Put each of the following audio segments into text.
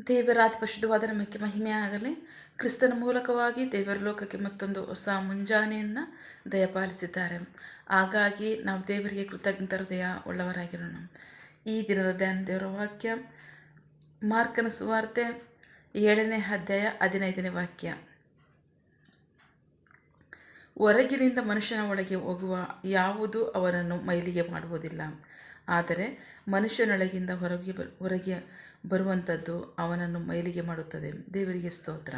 ದೇವರ ಅತಿ ಪರಿಶುದ್ಧವಾದ ನಮಗೆ ಮಹಿಮೆ ಆಗಲಿ. ಕ್ರಿಸ್ತನ ಮೂಲಕವಾಗಿ ದೇವರ ಲೋಕಕ್ಕೆ ಮತ್ತೊಂದು ಹೊಸ ಮುಂಜಾನೆಯನ್ನು ದಯಪಾಲಿಸಿದ್ದಾರೆ. ಹಾಗಾಗಿ ನಾವು ದೇವರಿಗೆ ಕೃತಜ್ಞತ ಹೃದಯ ಉಳ್ಳವರಾಗಿರೋಣ. ಈ ದಿನದ ಧ್ಯಾನ ದೇವರ ವಾಕ್ಯ ಮಾರ್ಕನ ಸುವಾರ್ತೆ 7ನೇ ಅಧ್ಯಾಯ 15ನೇ ವಾಕ್ಯ. ಹೊರಗಿನಿಂದ ಮನುಷ್ಯನ ಒಳಗೆ ಹೋಗುವ ಯಾವುದು ಅವನನ್ನು ಮೈಲಿಗೆ ಮಾಡುವುದಿಲ್ಲ, ಆದರೆ ಮನುಷ್ಯನೊಳಗಿಂದ ಹೊರಗೆ ಬರುವಂಥದ್ದು ಅವನನ್ನು ಮೈಲಿಗೆ ಮಾಡುತ್ತದೆ. ದೇವರಿಗೆ ಸ್ತೋತ್ರ.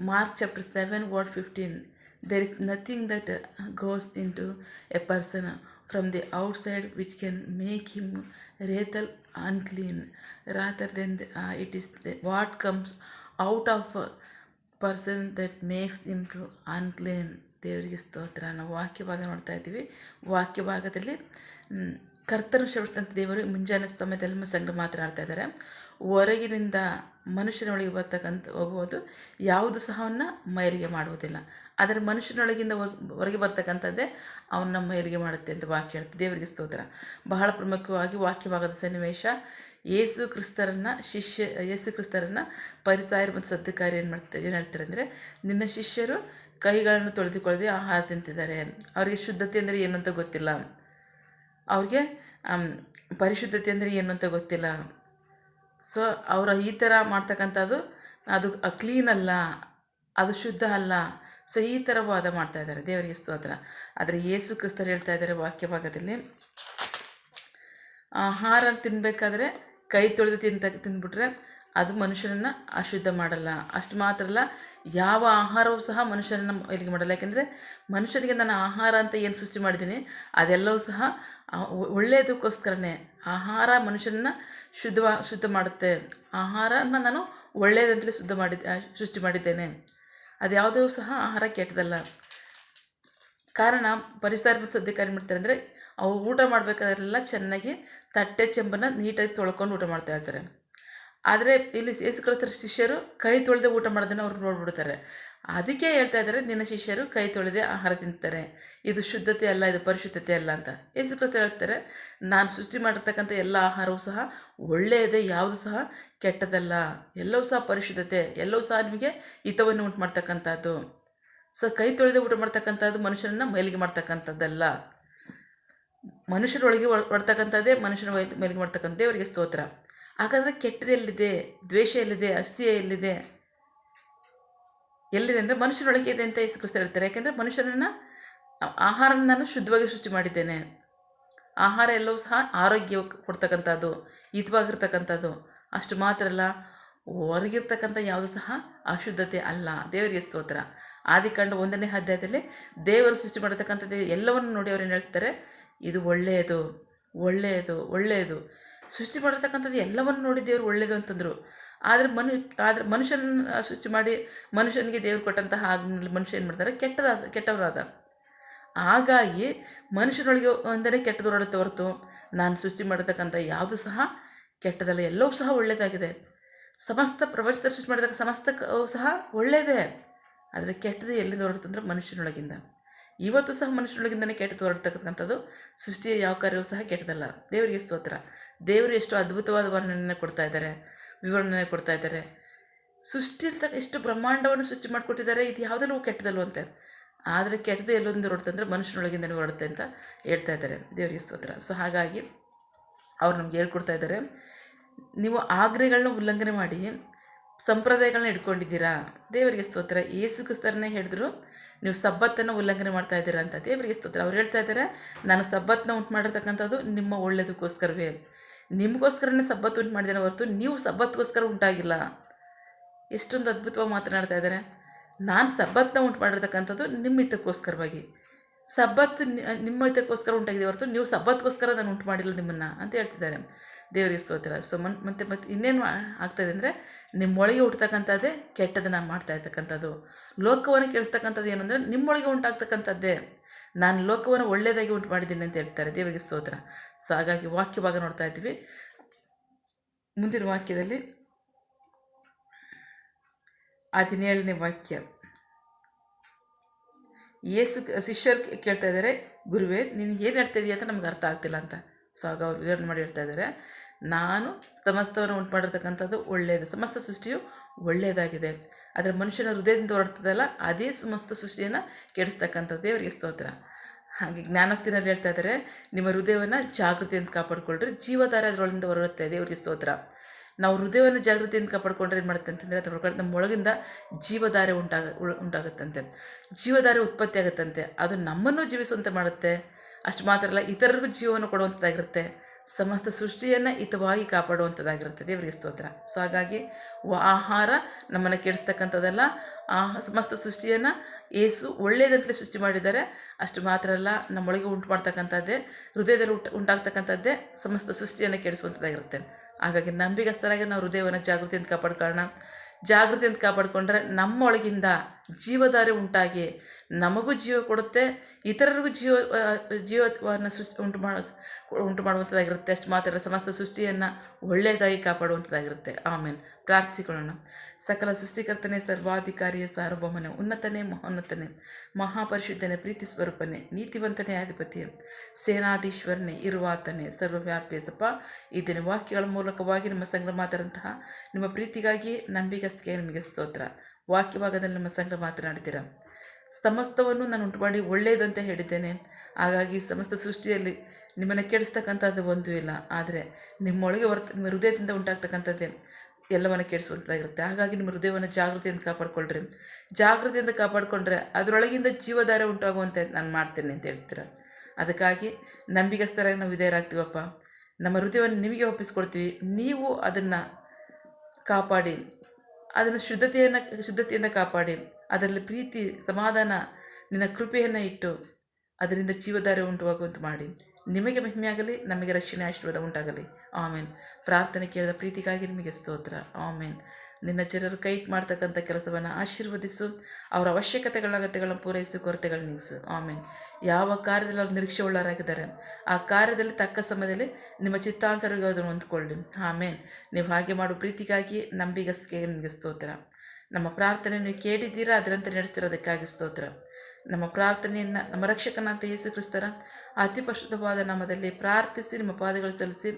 Mark chapter 7 verse 15. There is nothing that goes into a person from the outside which can make him rather unclean, rather than it is what comes out of a person that makes him to unclean. ದೇವರಿಗೆ ಸ್ತೋತ್ರ. ನಾವು ವಾಕ್ಯ ಭಾಗ ನೋಡ್ತಾ ಇದ್ದೀವಿ. ವಾಕ್ಯ ಭಾಗದಲ್ಲಿ ಕರ್ತನು ಶ್ರಮಿಸಿದಂಥ ದೇವರು ಮುಂಜಾನೆ ಸಮಯದಲ್ಲಿ ಸಂಘ ಮಾತನಾಡ್ತಾ ಇದ್ದಾರೆ. ಹೊರಗಿನಿಂದ ಮನುಷ್ಯನೊಳಗೆ ಹೋಗುವುದು ಯಾವುದು ಸಹ ಅವನ್ನ ಮೈಲಿಗೆ ಮಾಡುವುದಿಲ್ಲ, ಆದರೆ ಮನುಷ್ಯನೊಳಗಿಂದ ಹೊರಗೆ ಬರ್ತಕ್ಕಂಥದ್ದೇ ಅವನ್ನ ಮೈಲಿಗೆ ಮಾಡುತ್ತೆ ಅಂತ ವಾಕ್ಯ ಹೇಳ್ತಾರೆ. ದೇವರಿಗೆ ಸ್ತೋತ್ರ. ಬಹಳ ಪ್ರಮುಖವಾಗಿ ವಾಕ್ಯವಾಗದ ಸನ್ನಿವೇಶ, ಯೇಸು ಕ್ರಿಸ್ತರನ್ನು ಪರಿಸಾಯರು ಮತ್ತು ಸದ್ದುಕಾರಿ ಏನು ಹೇಳ್ತಾರೆ ಅಂದರೆ, ನಿನ್ನ ಶಿಷ್ಯರು ಕೈಗಳನ್ನು ತೊಳೆದುಕೊಳ್ಳದೆ ಆಹಾರ ತಿಂತಿದ್ದಾರೆ. ಅವರಿಗೆ ಶುದ್ಧತೆ ಅಂದರೆ ಏನು ಅಂತ ಗೊತ್ತಿಲ್ಲ, ಅವ್ರಿಗೆ ಪರಿಶುದ್ಧತೆ ಅಂದರೆ ಏನು ಅಂತ ಗೊತ್ತಿಲ್ಲ. ಸೊ ಅವರ ಈ ಥರ ಮಾಡ್ತಕ್ಕಂಥದ್ದು ಅದು ಕ್ಲೀನ್ ಅಲ್ಲ, ಅದು ಶುದ್ಧ ಅಲ್ಲ. ಸೊ ಈ ಥರ ವಾದ ಮಾಡ್ತಾ ಇದ್ದಾರೆ. ದೇವರಿಗೆ ಸ್ತೋತ್ರ. ಆದರೆ ಯೇಸು ಕ್ರಿಸ್ತರು ಹೇಳ್ತಾ ಇದ್ದಾರೆ ವಾಕ್ಯ ಭಾಗದಲ್ಲಿ, ಆಹಾರ ತಿನ್ನಬೇಕಾದ್ರೆ ಕೈ ತೊಳೆದು ತಿಂದ್ಬಿಟ್ರೆ ಅದು ಮನುಷ್ಯನನ್ನು ಅಶುದ್ಧ ಮಾಡಲ್ಲ. ಅಷ್ಟು ಮಾತ್ರ ಅಲ್ಲ, ಯಾವ ಆಹಾರವೂ ಸಹ ಮನುಷ್ಯನನ್ನು ಮೈಲಿಗೆ ಮಾಡಲ್ಲ. ಯಾಕೆಂದರೆ ಮನುಷ್ಯನಿಗೆ ನಾನು ಆಹಾರ ಅಂತ ಏನು ಸೃಷ್ಟಿ ಮಾಡಿದ್ದೀನಿ ಅದೆಲ್ಲವೂ ಸಹ ಒಳ್ಳೆಯದಕ್ಕೋಸ್ಕರನೇ. ಆಹಾರ ಮನುಷ್ಯನನ್ನು ಶುದ್ಧ ಮಾಡುತ್ತೆ. ಆಹಾರನ ನಾನು ಒಳ್ಳೆಯದಂತಲೇ ಸೃಷ್ಟಿ ಮಾಡಿದ್ದೇನೆ. ಅದು ಯಾವುದೂ ಸಹ ಆಹಾರ ಕೆಟ್ಟದಲ್ಲ. ಕಾರಣ ಪರಿಸರ ಮತ್ತು ಸದ್ಯಕಾರಿ ಮಾಡ್ತಾರೆ ಅಂದರೆ, ಅವು ಊಟ ಮಾಡಬೇಕಾದ್ರೆಲ್ಲ ಚೆನ್ನಾಗಿ ತಟ್ಟೆ ಚೆಂಬನ್ನು ನೀಟಾಗಿ ತೊಳ್ಕೊಂಡು ಊಟ ಮಾಡ್ತಾ ಇರ್ತಾರೆ. ಆದರೆ ಇಲ್ಲಿ ಯೇಸು ಕ್ರಿಸ್ತರ ಶಿಷ್ಯರು ಕೈ ತೊಳೆದೇ ಊಟ ಮಾಡೋದನ್ನು ಅವ್ರು ನೋಡ್ಬಿಡ್ತಾರೆ. ಅದಕ್ಕೆ ಹೇಳ್ತಾ ಇದ್ದಾರೆ, ನಿನ್ನ ಶಿಷ್ಯರು ಕೈ ತೊಳೆದೇ ಆಹಾರ ತಿಂತಾರೆ, ಇದು ಶುದ್ಧತೆ ಅಲ್ಲ, ಇದು ಪರಿಶುದ್ಧತೆ ಅಲ್ಲ ಅಂತ. ಯೇಸು ಕ್ರಿಸ್ತ ಹೇಳ್ತಾರೆ, ನಾನು ಸೃಷ್ಟಿ ಮಾಡಿರ್ತಕ್ಕಂಥ ಎಲ್ಲ ಆಹಾರವೂ ಸಹ ಒಳ್ಳೆಯದೇ, ಯಾವುದು ಸಹ ಕೆಟ್ಟದಲ್ಲ, ಎಲ್ಲವೂ ಸಹ ಪರಿಶುದ್ಧತೆ, ಎಲ್ಲವೂ ಸಹ ನಿಮಗೆ ಹಿತವನ್ನು ಉಂಟು ಮಾಡ್ತಕ್ಕಂಥದ್ದು. ಸೊ ಕೈ ತೊಳೆದೇ ಊಟ ಮಾಡ್ತಕ್ಕಂಥದ್ದು ಮನುಷ್ಯನನ್ನು ಮೈಲಿಗೆ ಮಾಡ್ತಕ್ಕಂಥದ್ದಲ್ಲ. ಮನುಷ್ಯರೊಳಗೆ ಹೊಡ್ತಕ್ಕಂಥದ್ದೇ ಮನುಷ್ಯನ ಮೈಲಿಗೆ ಮಾಡ್ತಕ್ಕಂಥ. ದೇವರಿಗೆ ಸ್ತೋತ್ರ. ಹಾಗಾದರೆ ಕೆಟ್ಟದ್ದು ಎಲ್ಲಿದೆ? ದ್ವೇಷ ಎಲ್ಲಿದೆ? ಅಸೂಯೆ ಎಲ್ಲಿದೆ ಅಂದರೆ ಮನುಷ್ಯನೊಳಗೆ ಇದೆ ಅಂತ ಯೇಸು ಕ್ರಿಸ್ತ ಹೇಳ್ತಾರೆ. ಯಾಕೆಂದರೆ ಮನುಷ್ಯನನ್ನು ಆಹಾರನ ನಾನು ಶುದ್ಧವಾಗಿ ಸೃಷ್ಟಿ ಮಾಡಿದ್ದೇನೆ. ಆಹಾರ ಎಲ್ಲವೂ ಸಹ ಆರೋಗ್ಯ ಕೊಡ್ತಕ್ಕಂಥದ್ದು, ಹಿತವಾಗಿರ್ತಕ್ಕಂಥದ್ದು. ಅಷ್ಟು ಮಾತ್ರ ಅಲ್ಲ, ಹೊರಗಿರ್ತಕ್ಕಂಥ ಯಾವುದು ಸಹ ಅಶುದ್ಧತೆ ಅಲ್ಲ. ದೇವರಿಗೆ ಸ್ತೋತ್ರ. ಆದಿಕಾಂಡ 1ನೇ ಅಧ್ಯಾಯದಲ್ಲಿ ದೇವರು ಸೃಷ್ಟಿ ಮಾಡಿರ್ತಕ್ಕಂಥದ್ದು ಎಲ್ಲವನ್ನು ನೋಡಿ ಅವ್ರು ಏನು ಹೇಳ್ತಾರೆ, ಇದು ಒಳ್ಳೆಯದು, ಒಳ್ಳೆಯದು, ಒಳ್ಳೆಯದು. ಸೃಷ್ಟಿ ಮಾಡಿರ್ತಕ್ಕಂಥದ್ದು ಎಲ್ಲವನ್ನು ನೋಡಿ ದೇವರು ಒಳ್ಳೆಯದು ಅಂತಂದರು. ಆದರೆ ಮನುಷ್ಯನ ಸೃಷ್ಟಿ ಮಾಡಿ ಮನುಷ್ಯನಿಗೆ ದೇವರು ಕೊಟ್ಟಂತಹ ಆಜ್ಞೆಯಲ್ಲಿ ಮನುಷ್ಯ ಏನು ಮಾಡ್ತಾರೆ, ಕೆಟ್ಟವರಾದ. ಹಾಗಾಗಿ ಮನುಷ್ಯನೊಳಗೆ ಒಂದರೆ ಕೆಟ್ಟದ್ದು ಹೊರಡುತ್ತೆ ಹೊರತು ನಾನು ಸೃಷ್ಟಿ ಮಾಡಿರ್ತಕ್ಕಂಥ ಯಾವುದು ಸಹ ಕೆಟ್ಟದಲ್ಲ, ಎಲ್ಲವೂ ಸಹ ಒಳ್ಳೆಯದಾಗಿದೆ. ಸಮಸ್ತ ಪ್ರಪಂಚದ ಸೃಷ್ಟಿ ಮಾಡಿದಾಗ ಸಮಸ್ತಕ್ಕೂ ಸಹ ಒಳ್ಳೆಯದೇ. ಆದರೆ ಕೆಟ್ಟದ್ದು ಎಲ್ಲಿಂದ ಹೊರಡುತ್ತಂದ್ರೆ ಮನುಷ್ಯನೊಳಗಿಂದ. ಇವತ್ತು ಸಹ ಮನುಷ್ಯನೊಳಗಿಂದನೇ ಕೆಟ್ಟದ್ದು ಹೊರಡ್ತಕ್ಕಂಥದ್ದು. ಸೃಷ್ಟಿಯ ಯಾವ ಕಾರ್ಯವೂ ಸಹ ಕೆಟ್ಟದಲ್ಲ. ದೇವರಿಗೆ ಸ್ತೋತ್ರ. ದೇವರು ಎಷ್ಟು ಅದ್ಭುತವಾದ ವಿವರಣೆ ಕೊಡ್ತಾ ಇದ್ದಾರೆ. ಸೃಷ್ಟಿಯಲ್ಲಿ ಎಷ್ಟು ಬ್ರಹ್ಮಾಂಡವನ್ನು ಸೃಷ್ಟಿ ಮಾಡಿಕೊಟ್ಟಿದ್ದಾರೆ. ಇದು ಯಾವುದೆಲ್ಲವೂ ಕೆಟ್ಟದಲ್ವಂತೆ. ಆದರೆ ಕೆಟ್ಟದ್ದು ಎಲ್ಲೊಂದು ಹೊರಡುತ್ತಂದರೆ ಮನುಷ್ಯನೊಳಗಿಂದನೇ ಹೊರಡುತ್ತೆ ಅಂತ ಹೇಳ್ತಾ ಇದ್ದಾರೆ. ದೇವರಿಗೆ ಸ್ತೋತ್ರ. ಸೊ ಹಾಗಾಗಿ ಅವ್ರು ನಮ್ಗೆ ಹೇಳ್ಕೊಡ್ತಾ ಇದ್ದಾರೆ, ನೀವು ಆಜ್ಞೆಗಳನ್ನ ಉಲ್ಲಂಘನೆ ಮಾಡಿ ಸಂಪ್ರದಾಯಗಳನ್ನ ಇಟ್ಕೊಂಡಿದ್ದೀರಾ. ದೇವರಿಗೆ ಸ್ತೋತ್ರ. ಯೇಸು ಕ್ರಿಸ್ತರನ್ನೇ ಹೇಳಿದ್ರು, ನೀವು ಸಬ್ಬತ್ತನ್ನು ಉಲ್ಲಂಘನೆ ಮಾಡ್ತಾ ಇದ್ದೀರಾ ಅಂತ. ದೇವರಿಗೆ ಸ್ತೋತ್ರ. ಅವ್ರು ಹೇಳ್ತಾ ಇದ್ದಾರೆ, ನಾನು ಸಬ್ಬತ್ತನ್ನ ಉಂಟು ಮಾಡಿರ್ತಕ್ಕಂಥದ್ದು ನಿಮ್ಮ ಒಳ್ಳೆಯದಕ್ಕೋಸ್ಕರವೇ, ನಿಮಗೋಸ್ಕರನೇ ಸಬ್ಬತ್ತು ಉಂಟು ಮಾಡಿದ್ದೇನೆ ಹೊರತು ನೀವು ಸಬ್ಬತ್ಗೋಸ್ಕರ ಉಂಟಾಗಿಲ್ಲ. ಎಷ್ಟೊಂದು ಅದ್ಭುತವಾಗಿ ಮಾತನಾಡ್ತಾ ಇದ್ದಾರೆ. ನಾನು ಸಬ್ಬತ್ತನ್ನ ಉಂಟು ಮಾಡಿರ್ತಕ್ಕಂಥದ್ದು ನಿಮ್ಮ ಹಿತಕ್ಕೋಸ್ಕರವಾಗಿ. ಸಬ್ಬತ್ತು ನಿಮ್ಮ ಹಿತಕ್ಕೋಸ್ಕರ ಉಂಟಾಗಿದೆ ಹೊರತು ನೀವು ಸಬ್ಬತ್ಗೋಸ್ಕರ ನಾನು ಉಂಟು ಮಾಡಿಲ್ಲ ನಿಮ್ಮನ್ನು ಅಂತ ಹೇಳ್ತಿದ್ದಾರೆ. ದೇವರಿಗೆ ಸ್ತೋತ್ರ. ಸೊ ಮತ್ತೆ ಇನ್ನೇನು ಆಗ್ತಾಯಿದೆ ಅಂದರೆ, ನಿಮ್ಮೊಳಗೆ ಹುಟ್ಟತಕ್ಕಂಥದ್ದೇ ಕೆಟ್ಟದನ್ನು ಮಾಡ್ತಾ ಇರ್ತಕ್ಕಂಥದ್ದು. ಲೋಕವನ್ನು ಕೇಳಿಸ್ತಕ್ಕಂಥದ್ದು ಏನು ಅಂದರೆ ನಿಮ್ಮೊಳಗೆ ಉಂಟಾಗ್ತಕ್ಕಂಥದ್ದೇ. ನಾನು ಲೋಕವನ್ನು ಒಳ್ಳೆಯದಾಗಿ ಉಂಟು ಮಾಡಿದ್ದೀನಿ ಅಂತ ಹೇಳ್ತಾರೆ. ದೇವರಿಗೆ ಸ್ತೋತ್ರ. ಸೊ ಹಾಗಾಗಿ ವಾಕ್ಯ ಭಾಗ ನೋಡ್ತಾ ಇದ್ದೀವಿ. ಮುಂದಿನ ವಾಕ್ಯದಲ್ಲಿ 17ನೇ ವಾಕ್ಯ, ಶಿಷ್ಯರು ಕೇಳ್ತಾ ಇದ್ದಾರೆ, ಗುರುವೇ ನೀನು ಏನು ಹೇಳ್ತಾ ಇದೀಯ ಅಂತ ನಮ್ಗೆ ಅರ್ಥ ಆಗ್ತಿಲ್ಲ ಅಂತ. ಸೊ ಆಗ ಅವ್ರು ವಿವರಣೆ ಮಾಡಿ ಹೇಳ್ತಾ ಇದ್ದಾರೆ, ನಾನು ಸಮಸ್ತವನ್ನು ಉಂಟು ಮಾಡಿರ್ತಕ್ಕಂಥದ್ದು ಒಳ್ಳೆಯದು, ಸಮಸ್ತ ಸೃಷ್ಟಿಯು ಒಳ್ಳೆಯದಾಗಿದೆ. ಆದರೆ ಮನುಷ್ಯನ ಹೃದಯದಿಂದ ಹೊರಡ್ತದಲ್ಲ ಅದೇ ಸಮಸ್ತ ಸೃಷ್ಟಿಯನ್ನು ಕೆಡಿಸ್ತಕ್ಕಂಥದ್ದು. ದೇವರಿಗೆ ಸ್ತೋತ್ರ. ಹಾಗೆ ಜ್ಞಾನೋಕ್ತಿನಲ್ಲಿ ಹೇಳ್ತಾ ಇದ್ದಾರೆ, ನಿಮ್ಮ ಹೃದಯವನ್ನು ಜಾಗೃತಿಯಿಂದ ಕಾಪಾಡಿಕೊಳ್ಳ್ರಿ, ಜೀವಧಾರೆ ಅದರೊಳಗಿಂದ ಹೊರಡುತ್ತೆ. ದೇವರಿಗೆ ಸ್ತೋತ್ರ. ನಾವು ಹೃದಯವನ್ನು ಜಾಗೃತಿಯಿಂದ ಕಾಪಾಡಿಕೊಂಡ್ರೆ ಏನು ಮಾಡುತ್ತೆ ಅಂತಂದರೆ ಅದ್ರ ನಮ್ಮೊಳಗಿಂದ ಜೀವಧಾರೆ ಉಂಟಾಗುತ್ತಂತೆ, ಜೀವಧಾರೆ ಉತ್ಪತ್ತಿ ಆಗುತ್ತಂತೆ. ಅದು ನಮ್ಮನ್ನು ಜೀವಿಸುವಂತೆ ಮಾಡುತ್ತೆ. ಅಷ್ಟು ಮಾತ್ರ ಅಲ್ಲ, ಇತರರಿಗೂ ಜೀವವನ್ನು ಕೊಡುವಂಥದ್ದಾಗಿರುತ್ತೆ. ಸಮಸ್ತ ಸೃಷ್ಟಿಯನ್ನು ಹಿತವಾಗಿ ಕಾಪಾಡುವಂಥದ್ದಾಗಿರುತ್ತೆ. ದೇವರಿಗೆ ಸ್ತೋತ್ರ. ಸೊ ಹಾಗಾಗಿ ಆಹಾರ ನಮ್ಮನ್ನು ಕೆಡಿಸ್ತಕ್ಕಂಥದ್ದಲ್ಲ, ಸಮಸ್ತ ಸೃಷ್ಟಿಯನ್ನು ಏಸು ಒಳ್ಳೆಯದಂತಲೇ ಸೃಷ್ಟಿ ಮಾಡಿದ್ದಾರೆ. ಅಷ್ಟು ಮಾತ್ರ ಅಲ್ಲ, ನಮ್ಮೊಳಗೆ ಉಂಟು ಮಾಡ್ತಕ್ಕಂಥದ್ದೇ, ಹೃದಯದಲ್ಲಿ ಉಂಟಾಗ್ತಕ್ಕಂಥದ್ದೇ ಸಮಸ್ತ ಸೃಷ್ಟಿಯನ್ನು ಕೆಡಿಸುವಂಥದ್ದಾಗಿರುತ್ತೆ. ಹಾಗಾಗಿ ನಂಬಿಗಸ್ತರಾಗಿ ನಾವು ಹೃದಯವನ್ನು ಜಾಗೃತಿಯಿಂದ ಕಾಪಾಡ್ಕೊಳ್ಳೋಣ. ಜಾಗೃತಿಯಿಂದ ಕಾಪಾಡಿಕೊಂಡ್ರೆ ನಮ್ಮೊಳಗಿಂದ ಜೀವಧಾರೆ ಉಂಟಾಗಿ ನಮಗೂ ಜೀವ ಕೊಡುತ್ತೆ, ಇತರರಿಗೂ ಜೀವವನ್ನು ಉಂಟು ಮಾಡುವಂಥದ್ದಾಗಿರುತ್ತೆ. ಅಷ್ಟು ಮಾತ್ರ ಸಮಸ್ತ ಸೃಷ್ಟಿಯನ್ನು ಒಳ್ಳೆಯದಾಗಿ ಕಾಪಾಡುವಂಥದ್ದಾಗಿರುತ್ತೆ. ಆಮೇಲೆ ಪ್ರಾರ್ಥಿಕೊಳ್ಳೋಣ. ಸಕಲ ಸೃಷ್ಟಿಕರ್ತನೇ, ಸರ್ವಾಧಿಕಾರಿಯ ಸಾರ್ವಭೌಮನೇ, ಉನ್ನತನೇ, ಮಹೋನ್ನತನೇ, ಮಹಾಪರಿಶುದ್ಧನೇ, ಪ್ರೀತಿ ಸ್ವರೂಪನೇ, ನೀತಿವಂತನೇ, ಅಧಿಪತಿಯೇ, ಸೇನಾಧೀಶ್ವರನೇ, ಇರುವಾತನೇ, ಸರ್ವವ್ಯಾಪಿಯ ಸಪ ಈ ದಿನ ವಾಕ್ಯಗಳ ಮೂಲಕವಾಗಿ ನಿಮ್ಮ ಸಂಗ್ರಹ ಮಾತಾದಂತಹ ನಿಮ್ಮ ಪ್ರೀತಿಗಾಗಿ ನಂಬಿಗಸ್ತಿಗೆ ನಿಮಗೆ ಸ್ತೋತ್ರ. ವಾಕ್ಯಭಾಗದಲ್ಲಿ ನಮ್ಮ ಸಂಗ್ರಹ ಮಾತನಾಡಿದ್ದೀರ. ಸಮಸ್ತವನ್ನು ನಾನು ಉಂಟು ಮಾಡಿ ಒಳ್ಳೆಯದಂತೆ ಹೇಳಿದ್ದೇನೆ. ಹಾಗಾಗಿ ಸಮಸ್ತ ಸೃಷ್ಟಿಯಲ್ಲಿ ನಿಮ್ಮನ್ನು ಕೆಡಿಸ್ತಕ್ಕಂಥದ್ದು ಒಂದೂ ಇಲ್ಲ. ಆದರೆ ನಿಮ್ಮೊಳಗೆ ನಿಮ್ಮ ಹೃದಯದಿಂದ ಉಂಟಾಗ್ತಕ್ಕಂಥದ್ದೇ ಎಲ್ಲವನ್ನು ಕೆಡಿಸುವಂಥದ್ದಾಗಿರುತ್ತೆ. ಹಾಗಾಗಿ ನಿಮ್ಮ ಹೃದಯವನ್ನು ಜಾಗೃತಿಯಿಂದ ಕಾಪಾಡಿಕೊಳ್ಳ್ರಿ. ಜಾಗೃತಿಯಿಂದ ಕಾಪಾಡಿಕೊಂಡ್ರೆ ಅದರೊಳಗಿಂದ ಜೀವಧಾರೆ ಉಂಟಾಗುವಂತೆ ನಾನು ಮಾಡ್ತೇನೆ ಅಂತ ಹೇಳ್ತೀರ. ಅದಕ್ಕಾಗಿ ನಂಬಿಗಸ್ತರಾಗಿ ನಾವು ವಿಧೇಯರಾಗ್ತೀವಪ್ಪ. ನಮ್ಮ ಹೃದಯವನ್ನು ನಿಮಗೆ ಒಪ್ಪಿಸ್ಕೊಡ್ತೀವಿ. ನೀವು ಅದನ್ನು ಕಾಪಾಡಿ, ಅದನ್ನು ಶುದ್ಧತೆಯಿಂದ ಕಾಪಾಡಿ, ಅದರಲ್ಲಿ ಪ್ರೀತಿ, ಸಮಾಧಾನ, ನಿನ್ನ ಕೃಪೆಯನ್ನು ಇಟ್ಟು ಅದರಿಂದ ಜೀವಧಾರೆ ಉಂಟುವಾಗುವಂತೆ ಮಾಡಿ. ನಿಮಗೆ ಮಹಿಮೆಯಾಗಲಿ, ನಮಗೆ ರಕ್ಷಣೆ ಆಶೀರ್ವಾದ ಉಂಟಾಗಲಿ. ಆಮೇನ್. ಪ್ರಾರ್ಥನೆ ಕೇಳಿದ ಪ್ರೀತಿಗಾಗಿ ನಿಮಗೆ ಸ್ತೋತ್ರ. ಆಮೇನ್. ನಿನ್ನ ಜನರು ಕೈಟ್ ಮಾಡ್ತಕ್ಕಂಥ ಕೆಲಸವನ್ನು ಆಶೀರ್ವದಿಸು, ಅವರ ಅಗತ್ಯಗಳನ್ನು ಪೂರೈಸು, ಕೊರತೆಗಳು ನೀಗಿಸು. ಆಮೇನ್. ಯಾವ ಕಾರ್ಯದಲ್ಲಿ ಅವರು ನಿರೀಕ್ಷೆ ಉಳ್ಳವರಾಗಿದ್ದಾರೆ ಆ ಕಾರ್ಯದಲ್ಲಿ ತಕ್ಕ ಸಮಯದಲ್ಲಿ ನಿಮ್ಮ ಚಿತ್ತಾನುಸಾರವಾಗಿ ಅದನ್ನು ಹೊಂದ್ಕೊಳ್ಳಿ. ಆಮೇನ್. ನೀವು ಹಾಗೆ ಮಾಡೋ ಪ್ರೀತಿಗಾಗಿ ನಂಬಿಗಸ್ತಿಗೆ ನಿಮಗೆ ಸ್ತೋತ್ರ. ನಮ್ಮ ಪ್ರಾರ್ಥನೆ ನೀವು ಕೇಳಿದ್ದೀರಾ, ಅದರಂತೆ ನಡೆಸ್ತಿರೋದಕ್ಕಾಗಿ ಸ್ತೋತ್ರ. ನಮ್ಮ ಪ್ರಾರ್ಥನೆಯನ್ನು ನಮ್ಮ ರಕ್ಷಕನಾದ ಯೇಸು ಕ್ರಿಸ್ತರ ಅತಿ ಪರಿಶುದ್ಧವಾದ ನಾಮದಲ್ಲಿ ಪ್ರಾರ್ಥಿಸಿ ನಿಮ್ಮ ಪಾದಗಳು ಸಲ್ಲಿಸಿ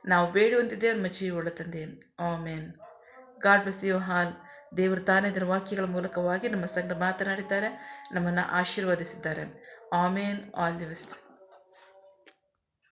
ನಾವು ಬೇಡುವಂತಿದ್ದೇವೆ ನಮ್ಮ ಜೀವವುಳ್ಳ ತಂದೆ. Amen. God bless you all. ದೇವರು ತಾನೇ ಇದರ ವಾಕ್ಯಗಳ ಮೂಲಕವಾಗಿ ನಮ್ಮ ಸಂಗಡ ಮಾತನಾಡಿದ್ದಾರೆ, ನಮ್ಮನ್ನು ಆಶೀರ್ವದಿಸಿದ್ದಾರೆ. ಆಮೇನ್. All the best.